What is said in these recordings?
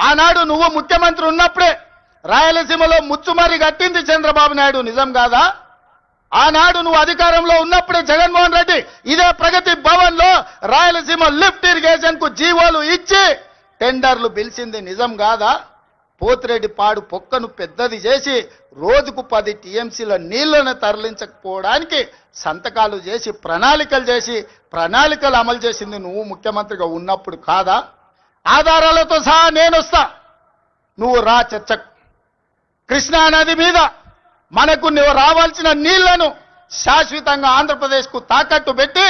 ఆనాడు నువ్వు ముఖ్యమంత్రి ఉన్నప్పుడే రాయలసీమలో ముచ్చుమరి కట్టింది చంద్రబాబు నాయుడు, నిజం కాదా? ఆనాడు నువ్వు అధికారంలో ఉన్నప్పుడే జగన్మోహన్ రెడ్డి ఇదే ప్రగతి భవన్ లో రాయలసీమ లిఫ్ట్ ఇరిగేషన్ కు జీవోలు ఇచ్చి టెండర్లు పిలిచింది, నిజం కాదా? పోతిరెడ్డి పాడు పొక్కను పెద్దది చేసి రోజుకు 10 టీఎంసీల నీళ్లను తరలించకపోవడానికి సంతకాలు చేసి ప్రణాళికలు అమలు చేసింది నువ్వు ముఖ్యమంత్రిగా ఉన్నప్పుడు కాదా? ఆధారాలతో సహా నేను వస్తా, నువ్వు రా చర్చకు. కృష్ణా నది మీద మనకు రావాల్సిన నీళ్లను శాశ్వతంగా ఆంధ్రప్రదేశ్కు తాకట్టు పెట్టి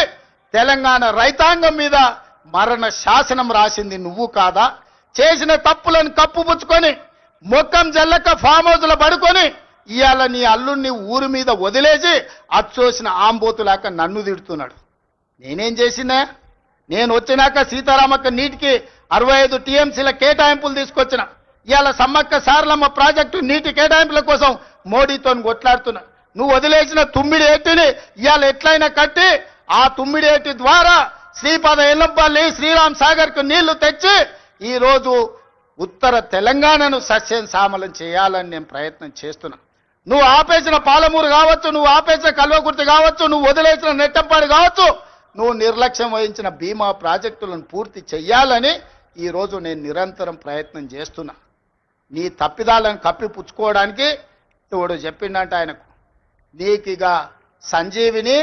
తెలంగాణ రైతాంగం మీద మరణ శాసనం రాసింది నువ్వు కాదా? చేసిన తప్పులను కప్పుపుచ్చుకొని మొక్కం జల్లక ఫామ్ హౌస్లో పడుకొని ఇవాళ నీ అల్లుడిని ఊరి మీద వదిలేసి అచ్చోసిన ఆంబోతులాక నన్ను తిడుతున్నాడు. నేనేం చేసినా? నేను వచ్చినాక సీతారామక్క నీటికి 65 టీఎంసీల కేటాయింపులు తీసుకొచ్చిన. ఇవాళ సమ్మక్క సారలమ్మ ప్రాజెక్టు నీటి కేటాయింపుల కోసం మోడీతో కొట్లాడుతున్నా. నువ్వు వదిలేసిన తుమ్మిడి ఏటిని ఇవాళ ఎట్లయినా కట్టి ఆ తుమ్మిడి ఏటి ద్వారా శ్రీపాద ఎల్లంపల్లి శ్రీరామ్ సాగర్ కు నీళ్లు తెచ్చి ఈ రోజు ఉత్తర తెలంగాణను సస్యం సామలం చేయాలని నేను ప్రయత్నం చేస్తున్నా. నువ్వు ఆపేసిన పాలమూరు కావచ్చు, నువ్వు ఆపేసిన కల్వకుర్తి కావచ్చు, నువ్వు వదిలేసిన నెట్టంపాడు కావచ్చు, నువ్వు నిర్లక్ష్యం వహించిన భీమా ప్రాజెక్టులను పూర్తి చెయ్యాలని ఈ రోజు నేను నిరంతరం ప్రయత్నం చేస్తున్నా. నీ తప్పిదాలను కప్పిపుచ్చుకోవడానికి ఎవడు చెప్పిండంట ఆయనకు, నీకిగా సంజీవిని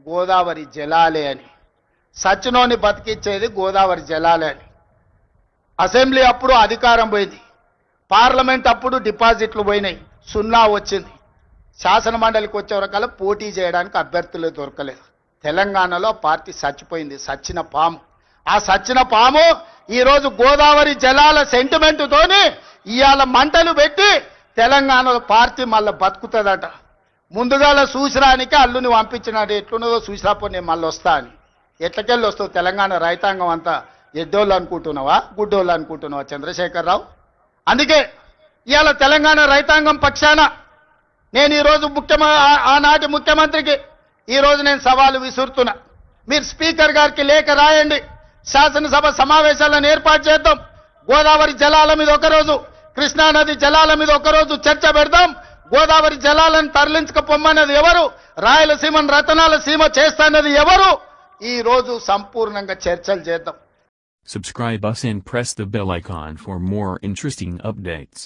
గోదావరి జలాలే అని, సచ్చినోని బతికిచ్చేది గోదావరి జలాలే అని. అసెంబ్లీ అప్పుడు అధికారం పోయింది, పార్లమెంట్ అప్పుడు డిపాజిట్లు పోయినాయి, 0 వచ్చింది. శాసన మండలికి వచ్చేవరకల్లా పోటీ చేయడానికి అభ్యర్థులే దొరకలేదు. తెలంగాణలో పార్టీ చచ్చిపోయింది, సచ్చిన పాము. ఆ సచ్చిన పాము ఈరోజు గోదావరి జలాల సెంటిమెంటుతోని ఇవాళ మంటలు పెట్టి తెలంగాణలో పార్టీ మళ్ళీ బతుకుతుందట. ముందుగాల చూసిరానికి అల్లుని పంపించినాడు, ఎట్లున్నదో చూసిరాపో నేను మళ్ళీ వస్తా అని. ఎట్లకెళ్ళి వస్తావు? తెలంగాణ రైతాంగం అంతా ఎడ్డోళ్ళు అనుకుంటున్నావా, గుడ్డోళ్ళు అనుకుంటున్నావా చంద్రశేఖరరావు? అందుకే ఇవాళ తెలంగాణ రైతాంగం పక్షాన నేను ఈరోజు ఆనాటి ముఖ్యమంత్రికి ఈరోజు నేను సవాలు విసురుతున్నా. మీరు స్పీకర్ గారికి లేఖ రాయండి, శాసనసభ సమావేశాలను ఏర్పాటు చేద్దాం. గోదావరి జలాల మీద ఒకరోజు, కృష్ణానది జలాల మీద ఒకరోజు చర్చ పెడదాం. గోదావరి జలాలను తరలించకపోమన్నది ఎవరు? రాయలసీమను రతనాల సీమ చేస్తానది ఎవరు? ఈ రోజు సంపూర్ణంగా చర్చలు చేద్దాం. Subscribe us and press the bell icon for more interesting updates.